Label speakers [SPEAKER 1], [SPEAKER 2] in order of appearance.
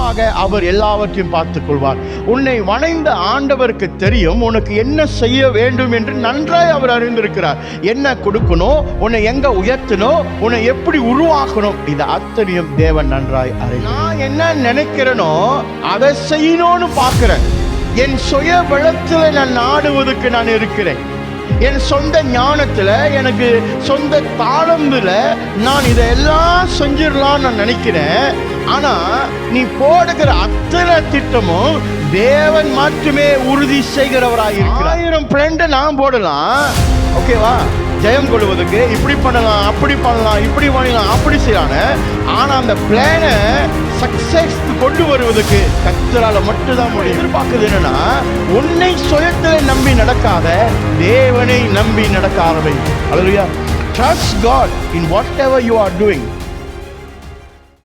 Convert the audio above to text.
[SPEAKER 1] உனக்காக அவர் எல்லாவற்றையும் பார்த்துக் கொள்வார். உன்னை வணைந்த ஆண்டவருக்கு தெரியும் உனக்கு என்ன செய்ய வேண்டும் என்று நன்றாய் அவர் அறிந்திருக்கிறார். என்ன கொடுக்கணும், உன்னை எங்க உயர்த்தணும், உன்னை எப்படி உருவாக்கணும், இது அத்தனையும் தேவன் நன்றாய் அறிகிறார். நான் என்ன நினைக்கிறேனோ அதை செய்யணும்னு பார்க்கிறேன். என் சுய பலத்தில் நான் நாடுவதற்கு நான் இருக்கிறேன். என் சொந்த ஞானத்துல, எனக்கு சொந்த தாளம்புல நான் இதெல்லாம் செஞ்சிடலாம் நான் நினைக்கிறேன். ஆனா நீ போடுகிற அத்தனை திட்டமும் தேவன் மட்டுமே உறுதி செய்கிறவராயிருக்கிறார். 1000 பிளான் நான் போடலாம், ஓகேவா, ஜெயம் கொள்வதற்கு இப்படி பண்ணலாம், அப்படி பண்ணலாம், இப்படி பண்ணலாம், அப்படி செய்யலாம். ஆனா அந்த பிளானை சக்சஸ் கொண்டு வருவதற்கு கர்த்தரால மட்டும்தான் முடியும். எதிர்பார்க்குது என்னன்னா, உன்னை சுயத்திலே நம்பி நடக்காத, தேவனை நம்பி நடக்க ஆரம்பி. அல்லேலூயா. Trust God in whatever you are doing.